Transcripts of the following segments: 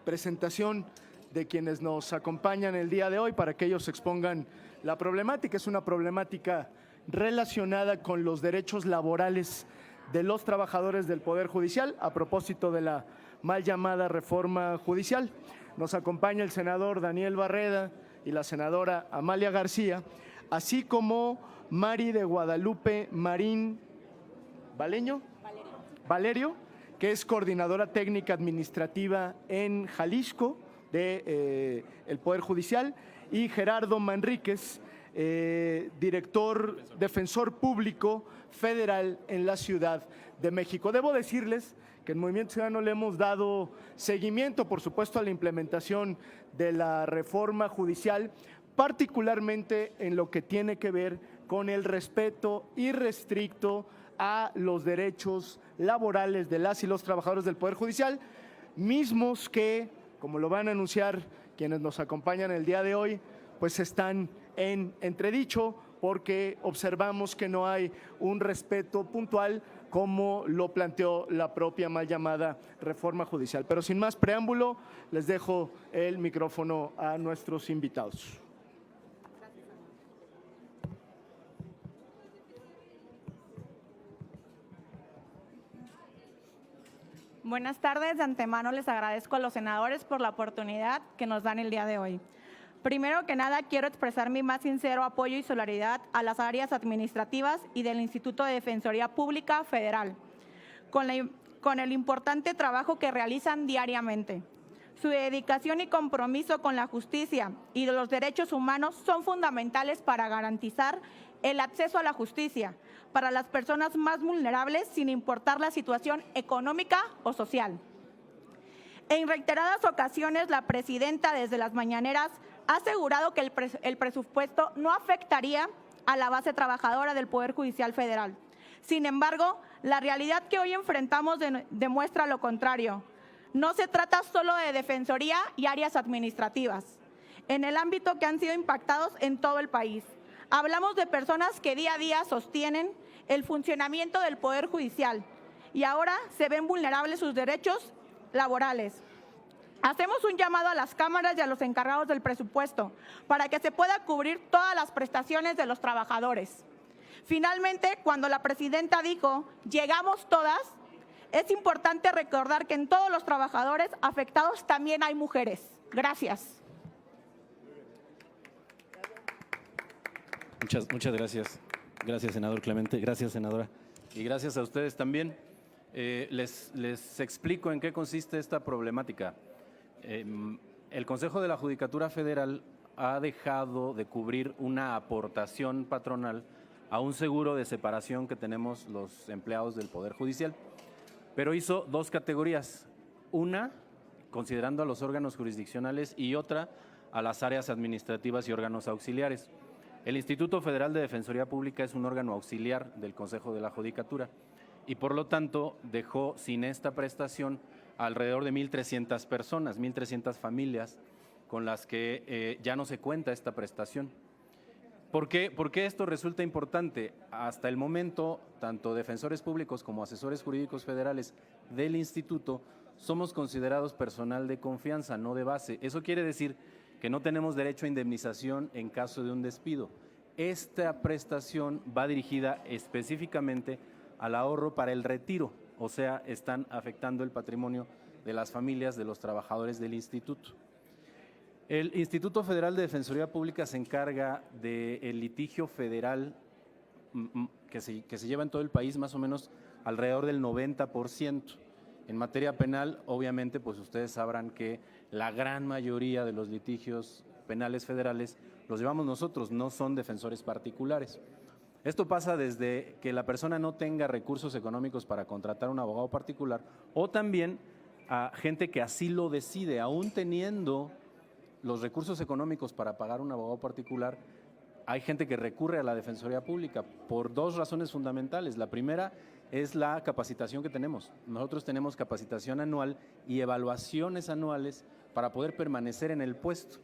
presentación de quienes nos acompañan el día de hoy para que ellos expongan la problemática. Es una problemática relacionada con los derechos laborales de los trabajadores del Poder Judicial a propósito de la mal llamada reforma judicial. Nos acompaña el senador Daniel Barreda y la senadora Amalia García, así como Mari de Guadalupe Marín Valerio, que es coordinadora técnica administrativa en Jalisco del Poder Judicial, y Gerardo Manríquez, defensor público federal en la Ciudad de México. Debo decirles que en Movimiento Ciudadano le hemos dado seguimiento, por supuesto, a la implementación de la reforma judicial, particularmente en lo que tiene que ver con el respeto irrestricto a los derechos laborales de las y los trabajadores del Poder Judicial, mismos que, como lo van a anunciar quienes nos acompañan el día de hoy, pues están en entredicho porque observamos que no hay un respeto puntual como lo planteó la propia mal llamada reforma judicial. Pero sin más preámbulo, les dejo el micrófono a nuestros invitados. Buenas tardes. De antemano les agradezco a los senadores por la oportunidad que nos dan el día de hoy. Primero que nada, quiero expresar mi más sincero apoyo y solidaridad a las áreas administrativas y del Instituto de Defensoría Pública Federal, con el importante trabajo que realizan diariamente. Su dedicación y compromiso con la justicia y de los derechos humanos son fundamentales para garantizar el acceso a la justicia para las personas más vulnerables, sin importar la situación económica o social. En reiteradas ocasiones, la presidenta desde las mañaneras ha asegurado que el presupuesto no afectaría a la base trabajadora del Poder Judicial Federal. Sin embargo, la realidad que hoy enfrentamos demuestra lo contrario. No se trata solo de defensoría y áreas administrativas, en el ámbito que han sido impactados en todo el país. Hablamos de personas que día a día sostienen el funcionamiento del Poder Judicial y ahora se ven vulnerables sus derechos laborales. Hacemos un llamado a las cámaras y a los encargados del presupuesto para que se pueda cubrir todas las prestaciones de los trabajadores. Finalmente, cuando la presidenta dijo "llegamos todas", es importante recordar que en todos los trabajadores afectados también hay mujeres. Gracias. Muchas gracias. Gracias, senador Clemente. Gracias, senadora. Y gracias a ustedes también. Les explico en qué consiste esta problemática. El Consejo de la Judicatura Federal ha dejado de cubrir una aportación patronal a un seguro de separación que tenemos los empleados del Poder Judicial, pero hizo dos categorías, una considerando a los órganos jurisdiccionales y otra a las áreas administrativas y órganos auxiliares. El Instituto Federal de Defensoría Pública es un órgano auxiliar del Consejo de la Judicatura y por lo tanto dejó sin esta prestación alrededor de 1,300 personas, 1,300 familias con las que ya no se cuenta esta prestación. ¿Por qué esto resulta importante? Hasta el momento, tanto defensores públicos como asesores jurídicos federales del instituto somos considerados personal de confianza, no de base. Eso quiere decir que no tenemos derecho a indemnización en caso de un despido. Esta prestación va dirigida específicamente al ahorro para el retiro, o sea, están afectando el patrimonio de las familias de los trabajadores del instituto. El Instituto Federal de Defensoría Pública se encarga del litigio federal que se lleva en todo el país, más o menos alrededor del 90%. En materia penal, obviamente, pues ustedes sabrán que la gran mayoría de los litigios penales federales los llevamos nosotros, no son defensores particulares. Esto pasa desde que la persona no tenga recursos económicos para contratar un abogado particular o también a gente que así lo decide, aún teniendo los recursos económicos para pagar un abogado particular. Hay gente que recurre a la Defensoría Pública por dos razones fundamentales. La primera es la capacitación que tenemos. Nosotros tenemos capacitación anual y evaluaciones anuales para poder permanecer en el puesto.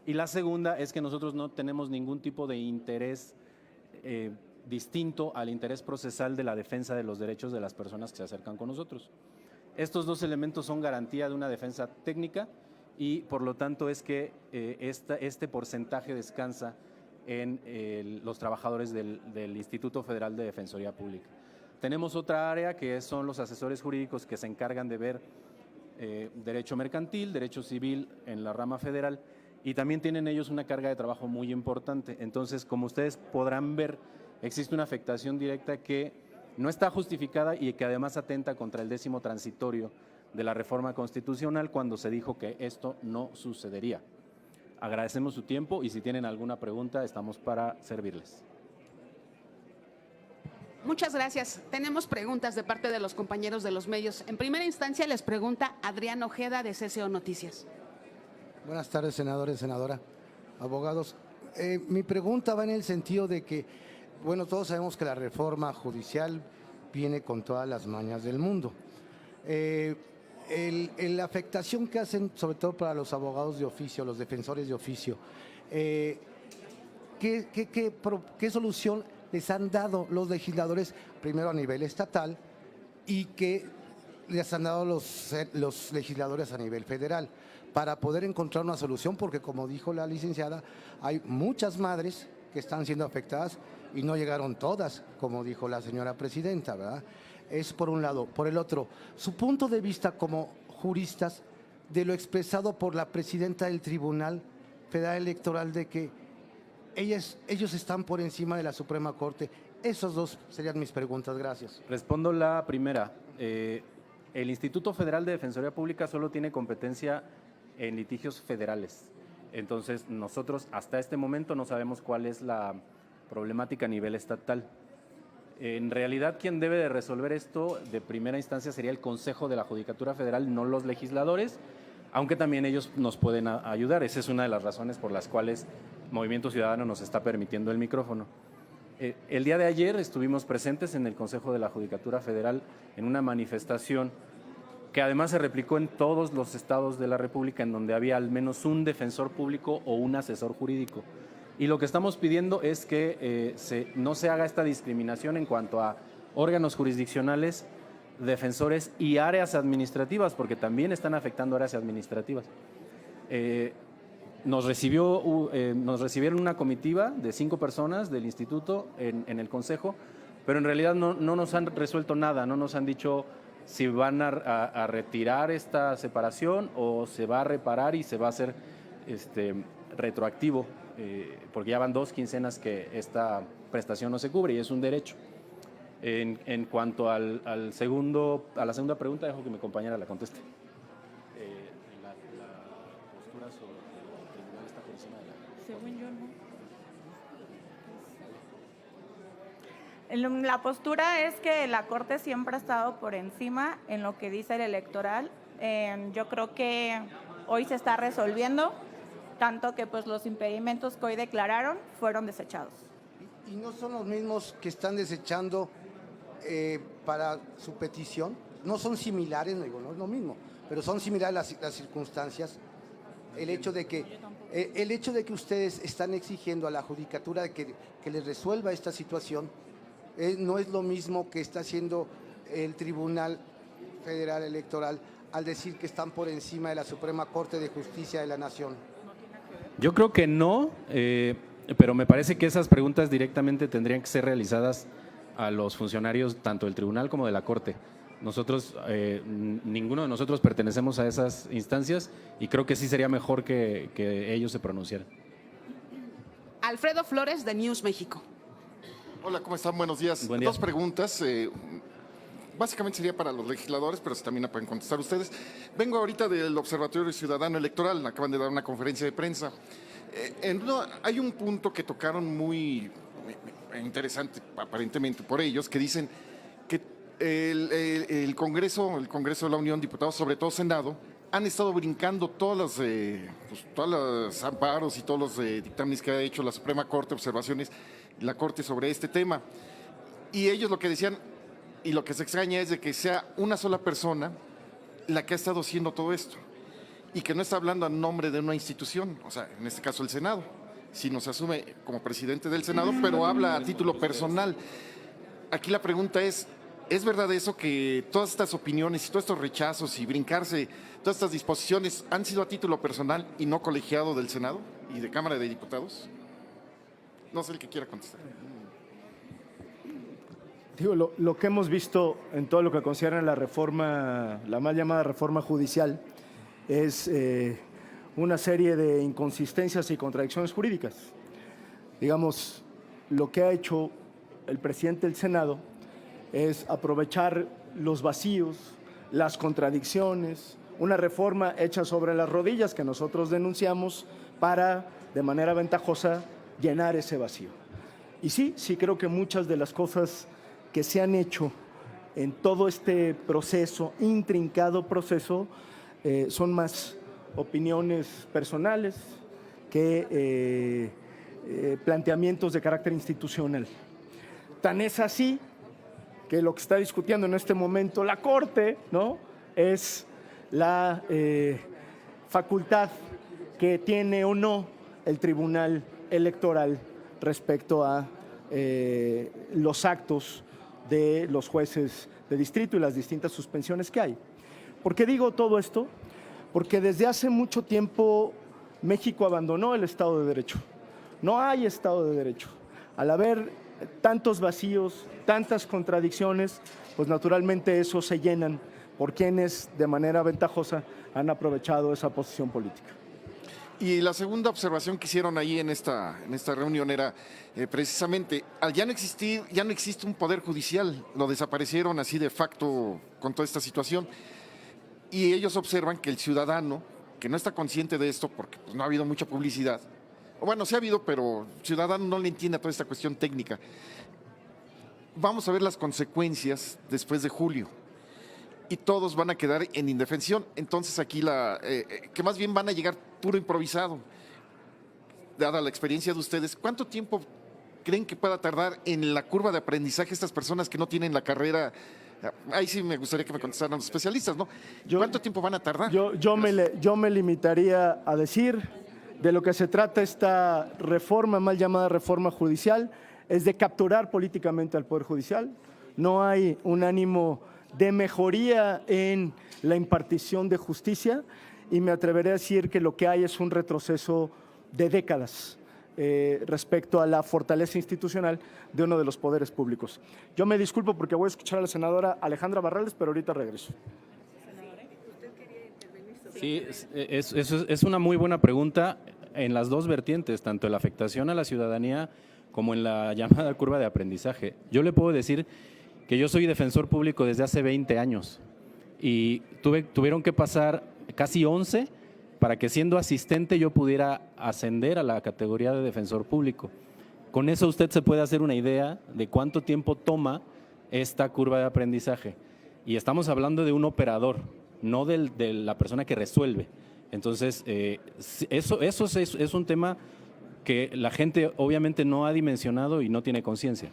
Y la segunda es que nosotros no tenemos ningún tipo de interés distinto al interés procesal de la defensa de los derechos de las personas que se acercan con nosotros. Estos dos elementos son garantía de una defensa técnica y por lo tanto es que este porcentaje descansa en los trabajadores del Instituto Federal de Defensoría Pública. Tenemos otra área que son los asesores jurídicos que se encargan de ver derecho mercantil, derecho civil en la rama federal y también tienen ellos una carga de trabajo muy importante. Entonces, como ustedes podrán ver, existe una afectación directa que no está justificada y que además atenta contra el 10º transitorio de la reforma constitucional cuando se dijo que esto no sucedería. Agradecemos su tiempo y si tienen alguna pregunta estamos para servirles. Muchas gracias. Tenemos preguntas de parte de los compañeros de los medios. En primera instancia les pregunta Adrián Ojeda de CCO Noticias. Buenas tardes, senadores, senadora, abogados. Mi pregunta va en el sentido de que, bueno, todos sabemos que la reforma judicial viene con todas las mañas del mundo. La afectación que hacen, sobre todo para los abogados de oficio, los defensores de oficio, ¿qué solución les han dado los legisladores, primero a nivel estatal, y qué les han dado los legisladores a nivel federal, para poder encontrar una solución? Porque, como dijo la licenciada, hay muchas madres que están siendo afectadas y no llegaron todas, como dijo la señora presidenta, ¿verdad? Es por un lado. Por el otro, su punto de vista como juristas de lo expresado por la presidenta del Tribunal Federal Electoral de que ellos están por encima de la Suprema Corte. Esos dos serían mis preguntas. Gracias. Respondo la primera. El Instituto Federal de Defensoría Pública solo tiene competencia en litigios federales. Entonces, nosotros hasta este momento no sabemos cuál es la problemática a nivel estatal. En realidad, quien debe de resolver esto de primera instancia sería el Consejo de la Judicatura Federal, no los legisladores, aunque también ellos nos pueden ayudar. Esa es una de las razones por las cuales Movimiento Ciudadano nos está permitiendo el micrófono. El día de ayer estuvimos presentes en el Consejo de la Judicatura Federal en una manifestación que además se replicó en todos los estados de la República, en donde había al menos un defensor público o un asesor jurídico. Y lo que estamos pidiendo es que no se haga esta discriminación en cuanto a órganos jurisdiccionales, defensores y áreas administrativas, porque también están afectando áreas administrativas. Nos recibieron una comitiva de 5 personas del instituto en el consejo, pero en realidad no nos han resuelto nada, no nos han dicho si van a retirar esta separación o se va a reparar y se va a hacer retroactivo, porque ya van 2 quincenas que esta prestación no se cubre y es un derecho. En cuanto a la segunda pregunta, dejo que mi compañera la conteste. La postura sobre el tribunal está por encima de la... Según yo, no. La postura es que la Corte siempre ha estado por encima en lo que dice el electoral. Yo creo que hoy se está resolviendo, tanto que pues los impedimentos que hoy declararon fueron desechados. ¿Y no son los mismos que están desechando para su petición? No son similares, no es lo mismo, pero son similares las circunstancias. El hecho de que ustedes están exigiendo a la judicatura que les resuelva esta situación no es lo mismo que está haciendo el Tribunal Federal Electoral al decir que están por encima de la Suprema Corte de Justicia de la Nación. Yo creo que no, pero me parece que esas preguntas directamente tendrían que ser realizadas a los funcionarios tanto del tribunal como de la Corte. Nosotros, ninguno de nosotros pertenecemos a esas instancias y creo que sí sería mejor que ellos se pronunciaran. Alfredo Flores de News México. Hola, ¿cómo están? Buenos días. Buen día. 2 preguntas. Básicamente sería para los legisladores, pero también la pueden contestar ustedes. Vengo ahorita del Observatorio Ciudadano Electoral, acaban de dar una conferencia de prensa. Hay un punto que tocaron muy interesante, aparentemente por ellos, que dicen que el Congreso de la Unión, diputados, sobre todo Senado, han estado brincando todos los amparos y todos los dictámenes que ha hecho la Suprema Corte, observaciones, la Corte sobre este tema. Y ellos lo que decían, y lo que se extraña es de que sea una sola persona la que ha estado haciendo todo esto y que no está hablando a nombre de una institución, o sea, en este caso el Senado, sino se asume como presidente del Senado, pero habla a título personal. Aquí la pregunta es, ¿Es verdad eso que todas estas opiniones y todos estos rechazos y brincarse, todas estas disposiciones han sido a título personal y no colegiado del Senado y de Cámara de Diputados? No sé el que quiera contestar. Digo, lo que hemos visto en todo lo que considera la reforma, la mal llamada reforma judicial, es una serie de inconsistencias y contradicciones jurídicas. Digamos, lo que ha hecho el presidente del Senado es aprovechar los vacíos, las contradicciones, una reforma hecha sobre las rodillas que nosotros denunciamos para, de manera ventajosa, llenar ese vacío. Y sí creo que muchas de las cosas que se han hecho en todo este proceso, intrincado proceso, son más opiniones personales que planteamientos de carácter institucional. Tan es así que lo que está discutiendo en este momento la Corte, ¿no?, es la facultad que tiene o no el Tribunal Electoral respecto a los actos de los jueces de distrito y las distintas suspensiones que hay. ¿Por qué digo todo esto? Porque desde hace mucho tiempo México abandonó el Estado de Derecho. No hay Estado de Derecho. Al haber tantos vacíos, tantas contradicciones, pues naturalmente esos se llenan por quienes de manera ventajosa han aprovechado esa posición política. Y la segunda observación que hicieron ahí en esta reunión era precisamente, al ya no existe un poder judicial, lo desaparecieron así de facto con toda esta situación, y ellos observan que el ciudadano, que no está consciente de esto porque pues, no ha habido mucha publicidad, o bueno, sí ha habido, pero el ciudadano no le entiende a toda esta cuestión técnica. Vamos a ver las consecuencias después de julio. Y todos van a quedar en indefensión. Entonces aquí que más bien van a llegar puro improvisado. Dada la experiencia de ustedes, ¿cuánto tiempo creen que pueda tardar en la curva de aprendizaje estas personas que no tienen la carrera? Ahí sí me gustaría que me contestaran los especialistas, ¿no? ¿Cuánto tiempo van a tardar? Yo me limitaría a decir, de lo que se trata esta reforma, mal llamada reforma judicial, es de capturar políticamente al Poder Judicial. No hay un ánimo de mejoría en la impartición de justicia y me atreveré a decir que lo que hay es un retroceso de décadas respecto a la fortaleza institucional de uno de los poderes públicos. Yo me disculpo porque voy a escuchar a la senadora Alejandra Barrales, pero ahorita regreso. Sí, es una muy buena pregunta en las dos vertientes, tanto en la afectación a la ciudadanía como en la llamada curva de aprendizaje. Yo le puedo decir que yo soy defensor público desde hace 20 años y tuvieron que pasar casi 11 para que siendo asistente yo pudiera ascender a la categoría de defensor público. Con eso usted se puede hacer una idea de cuánto tiempo toma esta curva de aprendizaje. Y estamos hablando de un operador, no de la persona que resuelve. Entonces, eso es un tema que la gente obviamente no ha dimensionado y no tiene conciencia.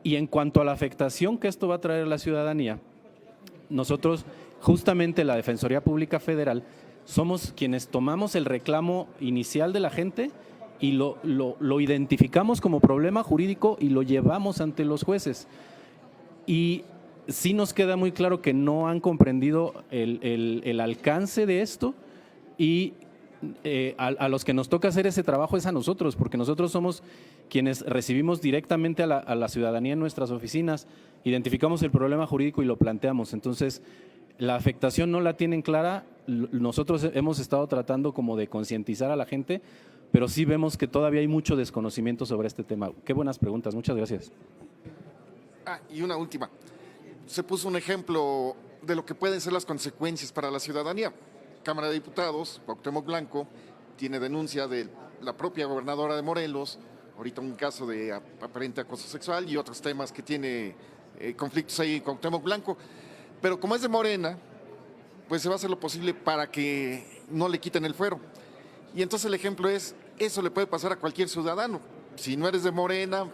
Y en cuanto a la afectación que esto va a traer a la ciudadanía, nosotros, justamente la Defensoría Pública Federal, somos quienes tomamos el reclamo inicial de la gente y lo identificamos como problema jurídico y lo llevamos ante los jueces. Y sí nos queda muy claro que no han comprendido el alcance de esto y a los que nos toca hacer ese trabajo es a nosotros, porque nosotros somos quienes recibimos directamente a la ciudadanía en nuestras oficinas, identificamos el problema jurídico y lo planteamos. Entonces, la afectación no la tienen clara, nosotros hemos estado tratando como de concientizar a la gente, pero sí vemos que todavía hay mucho desconocimiento sobre este tema. Qué buenas preguntas, muchas gracias. Y una última. Se puso un ejemplo de lo que pueden ser las consecuencias para la ciudadanía. Cámara de Diputados, Cuauhtémoc Blanco, tiene denuncia de la propia gobernadora de Morelos, ahorita un caso de aparente acoso sexual y otros temas que tiene conflictos ahí en Cuauhtémoc Blanco. Pero como es de Morena, pues se va a hacer lo posible para que no le quiten el fuero. Y entonces el ejemplo es, eso le puede pasar a cualquier ciudadano. Si no eres de Morena,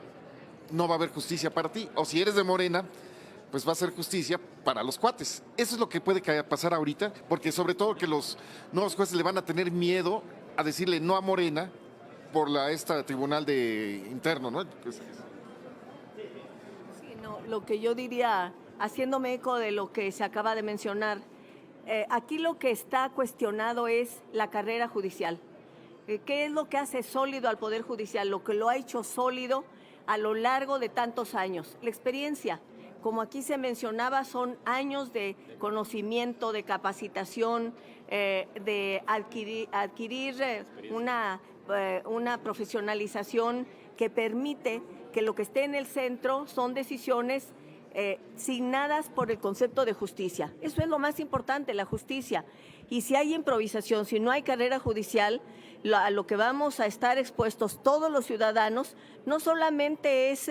no va a haber justicia para ti. O si eres de Morena, pues va a ser justicia para los cuates. Eso es lo que puede pasar ahorita, porque sobre todo que los nuevos jueces le van a tener miedo a decirle no a Morena por esta tribunal interno, ¿no? lo que yo diría, haciéndome eco de lo que se acaba de mencionar, aquí lo que está cuestionado es la carrera judicial. ¿Qué es lo que hace sólido al Poder Judicial? Lo que lo ha hecho sólido a lo largo de tantos años. La experiencia, como aquí se mencionaba, son años de conocimiento, de capacitación, de adquirir una profesionalización que permite que lo que esté en el centro son decisiones signadas por el concepto de justicia. Eso es lo más importante, la justicia. Y si hay improvisación, si no hay carrera judicial, a lo que vamos a estar expuestos todos los ciudadanos no solamente es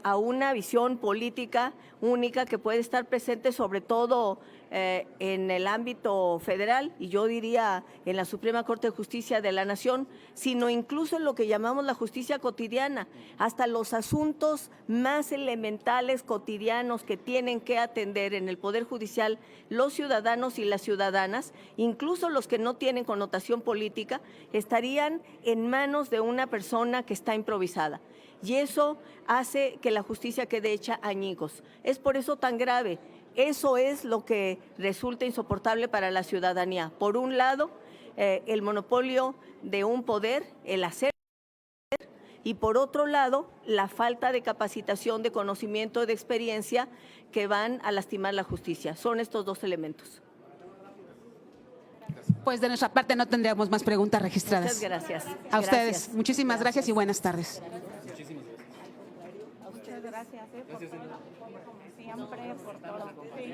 a una visión política única que puede estar presente sobre todo en el ámbito federal y yo diría en la Suprema Corte de Justicia de la Nación, sino incluso en lo que llamamos la justicia cotidiana, hasta los asuntos más elementales cotidianos que tienen que atender en el Poder Judicial los ciudadanos y las ciudadanas, incluso los que no tienen connotación política, estarían en manos de una persona que está improvisada. Y eso hace que la justicia quede hecha añicos. Es por eso tan grave. Eso es lo que resulta insoportable para la ciudadanía. Por un lado, el monopolio de un poder, el hacer, y por otro lado, la falta de capacitación, de conocimiento, de experiencia que van a lastimar la justicia. Son estos dos elementos. Pues de nuestra parte no tendríamos más preguntas registradas. Muchas gracias. A ustedes, Gracias. muchísimas gracias y buenas tardes. Muchas gracias por todo, como siempre, por todo. Sí.